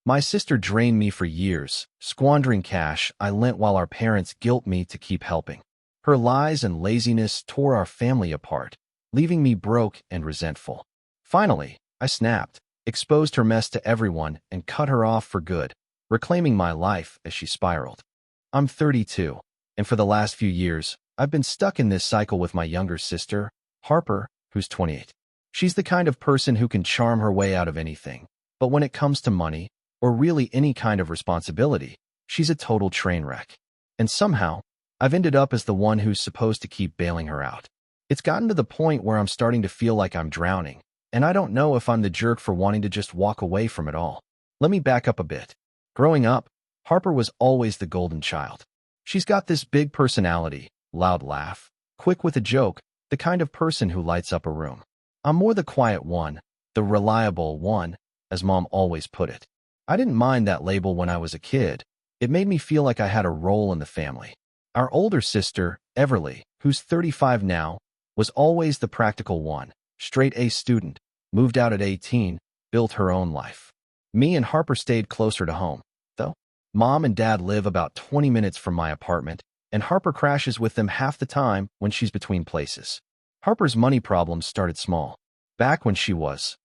My sister drained me for years, squandering cash I lent while our parents guilt me to keep helping. Her lies and laziness tore our family apart, leaving me broke and resentful. Finally, I snapped, exposed her mess to everyone, and cut her off for good, reclaiming my life as she spiraled. I'm 32, and for the last few years, I've been stuck in this cycle with my younger sister, Harper, who's 28. She's the kind of person who can charm her way out of anything, but when it comes to money, or really any kind of responsibility, she's a total train wreck. And somehow, I've ended up as the one who's supposed to keep bailing her out. It's gotten to the point where I'm starting to feel like I'm drowning, and I don't know if I'm the jerk for wanting to just walk away from it all. Let me back up a bit. Growing up, Harper was always the golden child. She's got this big personality, loud laugh, quick with a joke, the kind of person who lights up a room. I'm more the quiet one, the reliable one, as Mom always put it. I didn't mind that label when I was a kid. It made me feel like I had a role in the family. Our older sister, Everly, who's 35 now, was always the practical one, straight A student, moved out at 18, built her own life. Me and Harper stayed closer to home, though. Mom and Dad live about 20 minutes from my apartment, and Harper crashes with them half the time when she's between places. Harper's money problems started small. Back when she was,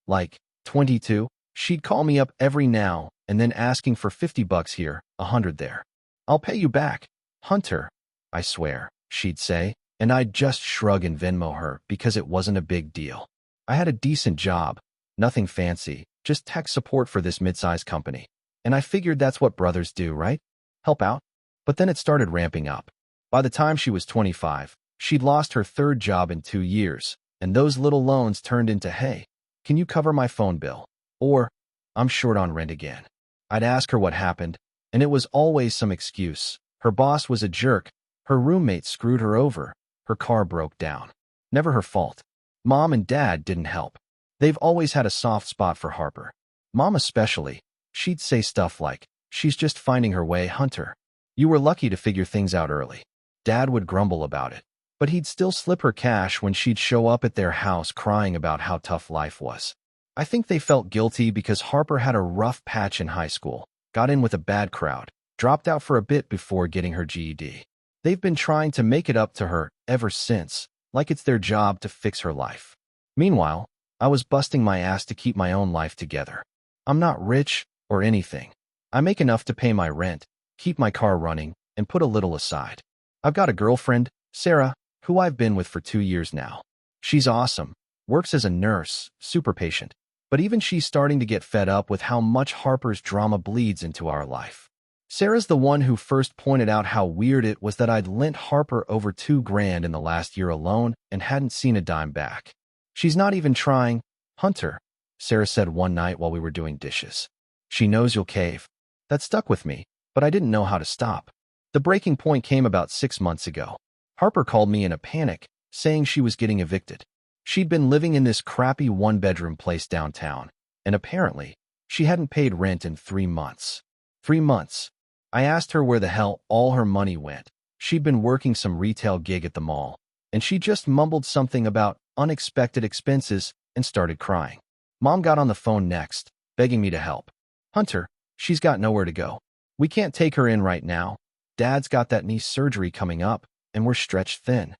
22, she'd call me up every now and then asking for $50 here, $100 there. "I'll pay you back, Hunter, I swear," she'd say, and I'd just shrug and Venmo her because it wasn't a big deal. I had a decent job, nothing fancy, just tech support for this mid-sized company. And I figured that's what brothers do, right? Help out. But then it started ramping up. By the time she was 25, she'd lost her third job in 2 years, and those little loans turned into, "Hey, can you cover my phone bill?" Or, "I'm short on rent again." I'd ask her what happened, and it was always some excuse. Her boss was a jerk, her roommate screwed her over, her car broke down. Never her fault. Mom and Dad didn't help. They've always had a soft spot for Harper. Mom especially. She'd say stuff like, "She's just finding her way, Hunter. You were lucky to figure things out early." Dad would grumble about it, but he'd still slip her cash when she'd show up at their house crying about how tough life was. I think they felt guilty because Harper had a rough patch in high school, got in with a bad crowd, dropped out for a bit before getting her GED. They've been trying to make it up to her ever since, like it's their job to fix her life. Meanwhile, I was busting my ass to keep my own life together. I'm not rich or anything. I make enough to pay my rent, keep my car running, and put a little aside. I've got a girlfriend, Sarah, who I've been with for 2 years now. She's awesome, works as a nurse, super patient. But even she's starting to get fed up with how much Harper's drama bleeds into our life. Sarah's the one who first pointed out how weird it was that I'd lent Harper over $2,000 in the last year alone and hadn't seen a dime back. "She's not even trying, Hunter," Sarah said one night while we were doing dishes. "She knows you'll cave." That stuck with me, but I didn't know how to stop. The breaking point came about 6 months ago. Harper called me in a panic, saying she was getting evicted. She'd been living in this crappy one-bedroom place downtown, and apparently, she hadn't paid rent in 3 months. 3 months. I asked her where the hell all her money went. She'd been working some retail gig at the mall, and she just mumbled something about unexpected expenses and started crying. Mom got on the phone next, begging me to help. "Hunter, she's got nowhere to go. We can't take her in right now. Dad's got that knee surgery coming up, and we're stretched thin."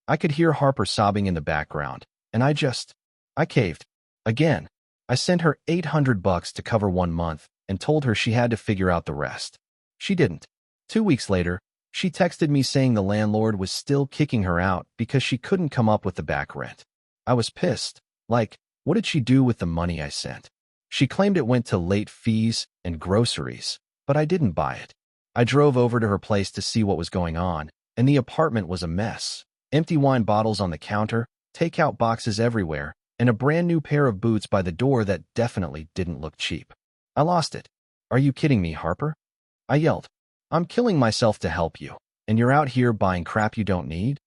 I could hear Harper sobbing in the background, and I caved. Again, I sent her $800 to cover 1 month and told her she had to figure out the rest. She didn't. 2 weeks later, she texted me saying the landlord was still kicking her out because she couldn't come up with the back rent. I was pissed. What did she do with the money I sent? She claimed it went to late fees and groceries, but I didn't buy it. I drove over to her place to see what was going on, and the apartment was a mess. Empty wine bottles on the counter, takeout boxes everywhere, and a brand new pair of boots by the door that definitely didn't look cheap. I lost it. "Are you kidding me, Harper?" I yelled. "I'm killing myself to help you, and you're out here buying crap you don't need?"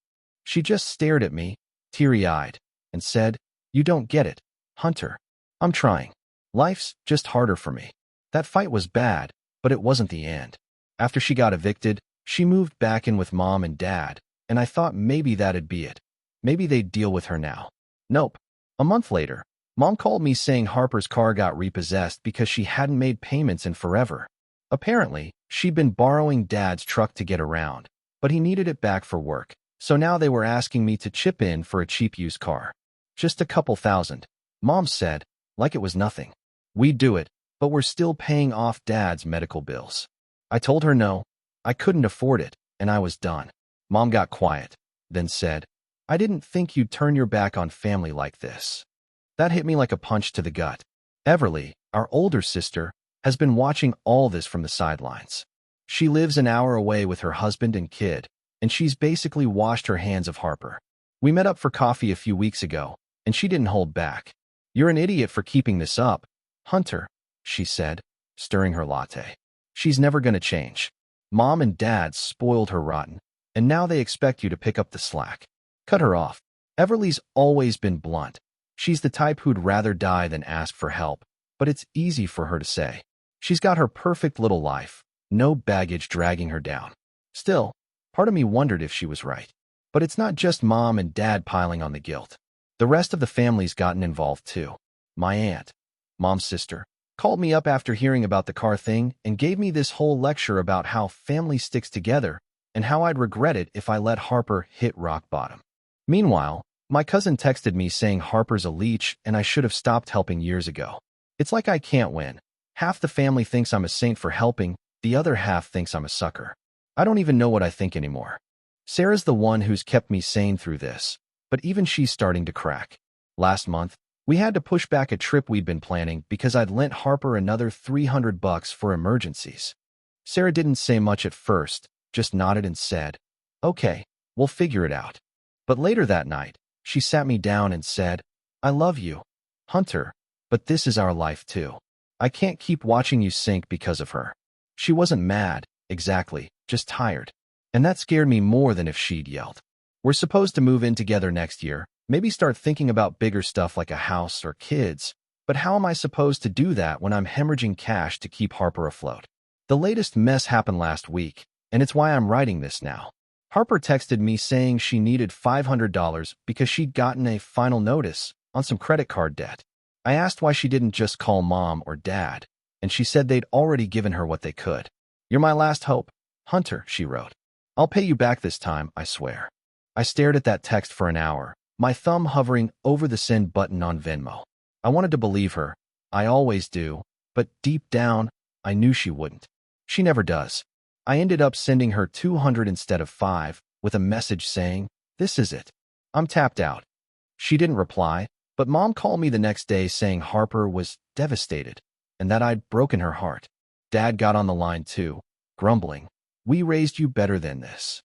She just stared at me, teary-eyed, and said, "You don't get it, Hunter. I'm trying. Life's just harder for me." That fight was bad, but it wasn't the end. After she got evicted, she moved back in with Mom and Dad, and I thought maybe that'd be it. Maybe they'd deal with her now. Nope. A month later, Mom called me saying Harper's car got repossessed because she hadn't made payments in forever. Apparently, she'd been borrowing Dad's truck to get around, but he needed it back for work, so now they were asking me to chip in for a cheap used car. Just a couple thousand, Mom said, like it was nothing. We'd do it, but we're still paying off Dad's medical bills. I told her no, I couldn't afford it, and I was done. Mom got quiet, then said, I didn't think you'd turn your back on family like this. That hit me like a punch to the gut. Everly, our older sister, has been watching all this from the sidelines. She lives an hour away with her husband and kid, and she's basically washed her hands of Harper. We met up for coffee a few weeks ago, and she didn't hold back. You're an idiot for keeping this up, Hunter, she said, stirring her latte. She's never gonna change. Mom and Dad spoiled her rotten, and now they expect you to pick up the slack. Cut her off. Everly's always been blunt. She's the type who'd rather die than ask for help, but it's easy for her to say. She's got her perfect little life, no baggage dragging her down. Still, part of me wondered if she was right. But it's not just Mom and Dad piling on the guilt. The rest of the family's gotten involved too. My aunt, Mom's sister, called me up after hearing about the car thing and gave me this whole lecture about how family sticks together and how I'd regret it if I let Harper hit rock bottom. Meanwhile, my cousin texted me saying Harper's a leech and I should have stopped helping years ago. It's like I can't win. Half the family thinks I'm a saint for helping, the other half thinks I'm a sucker. I don't even know what I think anymore. Sarah's the one who's kept me sane through this, but even she's starting to crack. Last month, we had to push back a trip we'd been planning because I'd lent Harper another $300 for emergencies. Sarah didn't say much at first, just nodded and said, okay, we'll figure it out. But later that night, she sat me down and said, I love you, Hunter, but this is our life too. I can't keep watching you sink because of her. She wasn't mad, exactly, just tired. And that scared me more than if she'd yelled. We're supposed to move in together next year, maybe start thinking about bigger stuff like a house or kids, but how am I supposed to do that when I'm hemorrhaging cash to keep Harper afloat? The latest mess happened last week, and it's why I'm writing this now. Harper texted me saying she needed $500 because she'd gotten a final notice on some credit card debt. I asked why she didn't just call Mom or Dad, and she said they'd already given her what they could. You're my last hope, Hunter, she wrote. I'll pay you back this time, I swear. I stared at that text for an hour, my thumb hovering over the send button on Venmo. I wanted to believe her. I always do, but deep down, I knew she wouldn't. She never does. I ended up sending her $200 instead of $5, with a message saying, this is it. I'm tapped out. She didn't reply, but Mom called me the next day saying Harper was devastated and that I'd broken her heart. Dad got on the line too, grumbling, we raised you better than this.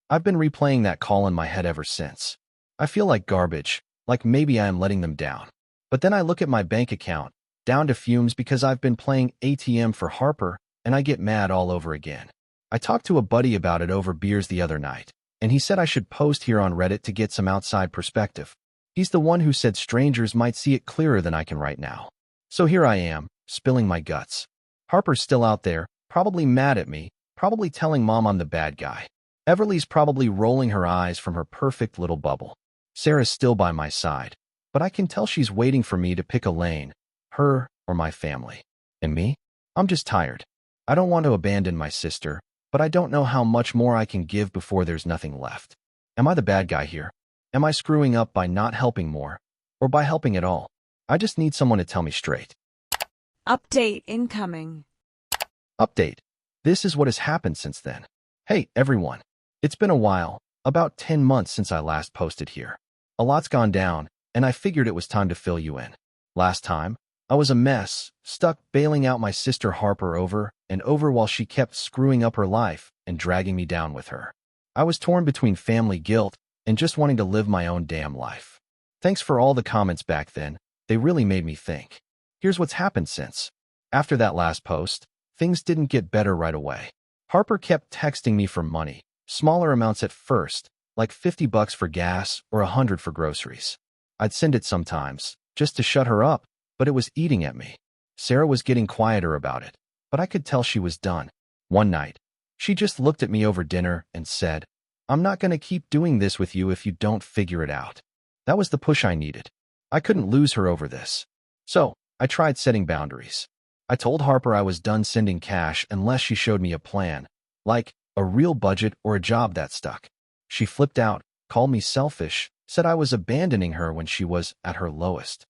I've been replaying that call in my head ever since. I feel like garbage, like maybe I am letting them down. But then I look at my bank account, down to fumes because I've been playing ATM for Harper, and I get mad all over again. I talked to a buddy about it over beers the other night, and he said I should post here on Reddit to get some outside perspective. He's the one who said strangers might see it clearer than I can right now. So here I am, spilling my guts. Harper's still out there, probably mad at me, probably telling Mom I'm the bad guy. Everly's probably rolling her eyes from her perfect little bubble. Sarah's still by my side, but I can tell she's waiting for me to pick a lane, her or my family. And me? I'm just tired. I don't want to abandon my sister, but I don't know how much more I can give before there's nothing left. Am I the bad guy here? Am I screwing up by not helping more, or by helping at all? I just need someone to tell me straight. Update incoming. Update. This is what has happened since then. Hey, everyone. It's been a while, about 10 months since I last posted here. A lot's gone down, and I figured it was time to fill you in. Last time, I was a mess, stuck bailing out my sister Harper over and over while she kept screwing up her life and dragging me down with her. I was torn between family guilt and just wanting to live my own damn life. Thanks for all the comments back then. They really made me think. Here's what's happened since. After that last post, things didn't get better right away. Harper kept texting me for money, smaller amounts at first, like $50 for gas or $100 for groceries. I'd send it sometimes, just to shut her up, but it was eating at me. Sarah was getting quieter about it, but I could tell she was done. One night, she just looked at me over dinner and said, I'm not going to keep doing this with you if you don't figure it out. That was the push I needed. I couldn't lose her over this. So, I tried setting boundaries. I told Harper I was done sending cash unless she showed me a plan, like a real budget or a job that stuck. She flipped out, called me selfish, said I was abandoning her when she was at her lowest.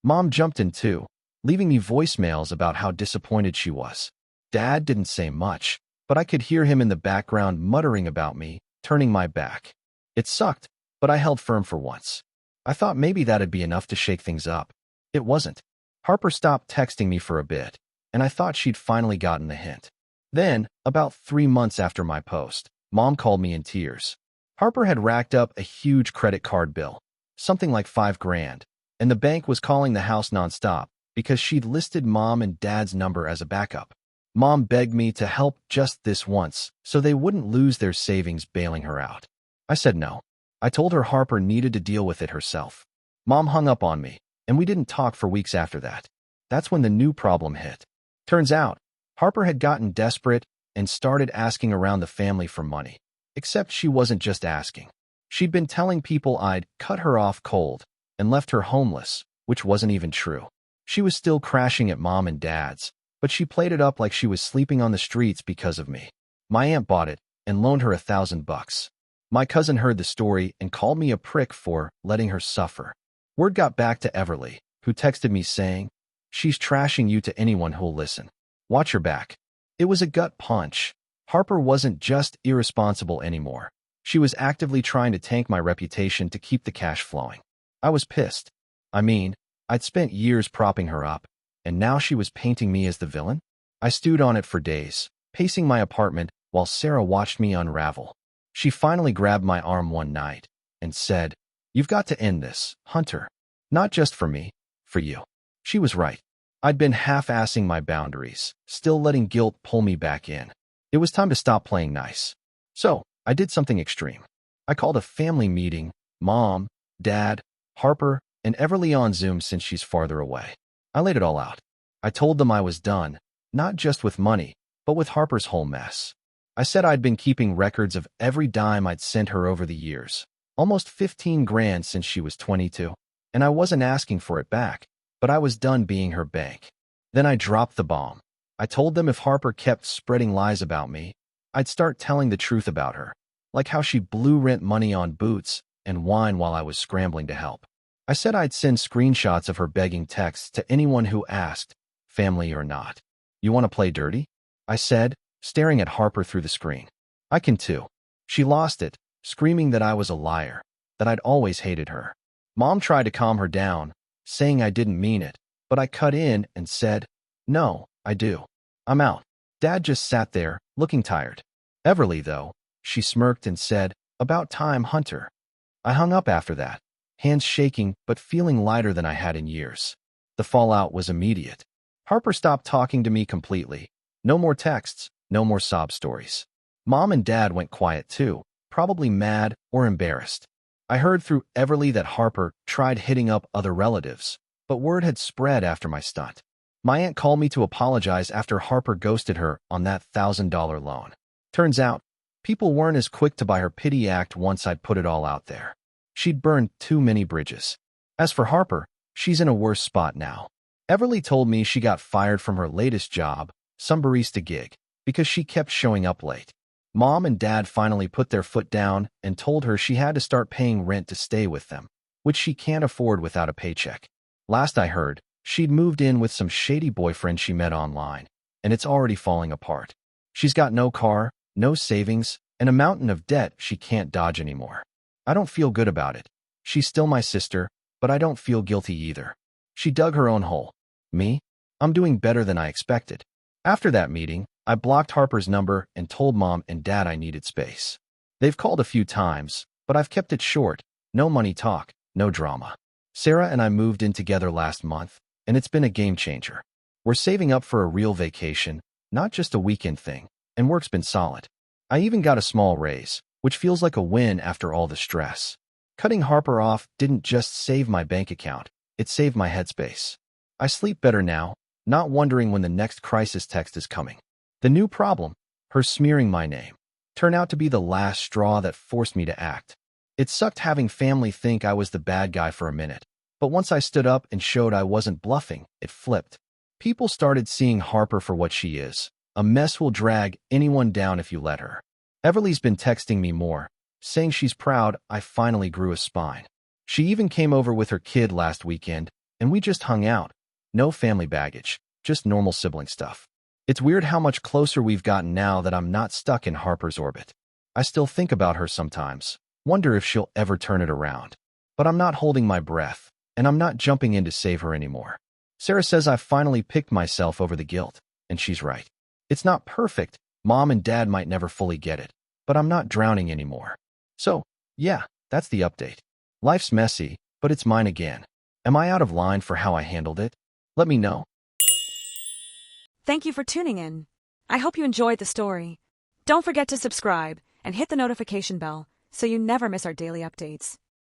Mom jumped in too, leaving me voicemails about how disappointed she was. Dad didn't say much, but I could hear him in the background muttering about me, turning my back. It sucked, but I held firm for once. I thought maybe that'd be enough to shake things up. It wasn't. Harper stopped texting me for a bit, and I thought she'd finally gotten the hint. Then, about 3 months after my post, Mom called me in tears. Harper had racked up a huge credit card bill, something like $5,000, and the bank was calling the house nonstop because she'd listed Mom and Dad's number as a backup. Mom begged me to help just this once so they wouldn't lose their savings bailing her out. I said no. I told her Harper needed to deal with it herself. Mom hung up on me, and we didn't talk for weeks after that. That's when the new problem hit. Turns out, Harper had gotten desperate and started asking around the family for money. Except she wasn't just asking. She'd been telling people I'd cut her off cold and left her homeless, which wasn't even true. She was still crashing at Mom and Dad's, but she played it up like she was sleeping on the streets because of me. My aunt bought it and loaned her $1,000. My cousin heard the story and called me a prick for letting her suffer. Word got back to Everly, who texted me saying, "She's trashing you to anyone who'll listen. Watch your back." It was a gut punch. Harper wasn't just irresponsible anymore. She was actively trying to tank my reputation to keep the cash flowing. I was pissed. I mean, I'd spent years propping her up, and now she was painting me as the villain? I stewed on it for days, pacing my apartment while Sarah watched me unravel. She finally grabbed my arm one night and said, "You've got to end this, Hunter. Not just for me, for you." She was right. I'd been half-assing my boundaries, still letting guilt pull me back in. It was time to stop playing nice. So, I did something extreme. I called a family meeting, Mom, Dad, Harper, and Everly on Zoom since she's farther away. I laid it all out. I told them I was done, not just with money, but with Harper's whole mess. I said I'd been keeping records of every dime I'd sent her over the years, almost $15,000 since she was 22, and I wasn't asking for it back, but I was done being her bank. Then I dropped the bomb. I told them if Harper kept spreading lies about me, I'd start telling the truth about her, like how she blew rent money on boots and wine while I was scrambling to help. I said I'd send screenshots of her begging texts to anyone who asked, family or not. "You want to play dirty?" I said, staring at Harper through the screen. "I can too." She lost it, screaming that I was a liar, that I'd always hated her. Mom tried to calm her down, saying I didn't mean it, but I cut in and said, "No, I do. I'm out." Dad just sat there, looking tired. Everly, though, she smirked and said, "About time, Hunter." I hung up after that, hands shaking but feeling lighter than I had in years. The fallout was immediate. Harper stopped talking to me completely. No more texts, no more sob stories. Mom and Dad went quiet too, probably mad or embarrassed. I heard through Everly that Harper tried hitting up other relatives, but word had spread after my stunt. My aunt called me to apologize after Harper ghosted her on that $1,000 loan. Turns out, people weren't as quick to buy her pity act once I'd put it all out there. She'd burned too many bridges. As for Harper, she's in a worse spot now. Everly told me she got fired from her latest job, some barista gig, because she kept showing up late. Mom and Dad finally put their foot down and told her she had to start paying rent to stay with them, which she can't afford without a paycheck. Last I heard, she'd moved in with some shady boyfriend she met online, and it's already falling apart. She's got no car, no savings, and a mountain of debt she can't dodge anymore. I don't feel good about it. She's still my sister, but I don't feel guilty either. She dug her own hole. Me? I'm doing better than I expected. After that meeting, I blocked Harper's number and told Mom and Dad I needed space. They've called a few times, but I've kept it short. No money talk, no drama. Sarah and I moved in together last month, and it's been a game changer. We're saving up for a real vacation, not just a weekend thing, and work's been solid. I even got a small raise, which feels like a win after all the stress. Cutting Harper off didn't just save my bank account, it saved my headspace. I sleep better now, not wondering when the next crisis text is coming. The new problem, her smearing my name, turned out to be the last straw that forced me to act. It sucked having family think I was the bad guy for a minute, But once I stood up and showed I wasn't bluffing, it flipped. People started seeing Harper for what she is. A mess will drag anyone down if you let her. Everly's been texting me more, saying she's proud I finally grew a spine. She even came over with her kid last weekend, and we just hung out. No family baggage, just normal sibling stuff. It's weird how much closer we've gotten now that I'm not stuck in Harper's orbit. I still think about her sometimes, wonder if she'll ever turn it around. But I'm not holding my breath, and I'm not jumping in to save her anymore. Sarah says I've finally picked myself over the guilt, and she's right. It's not perfect, Mom and Dad might never fully get it, but I'm not drowning anymore. So, yeah, that's the update. Life's messy, but it's mine again. Am I out of line for how I handled it? Let me know. Thank you for tuning in. I hope you enjoyed the story. Don't forget to subscribe and hit the notification bell so you never miss our daily updates.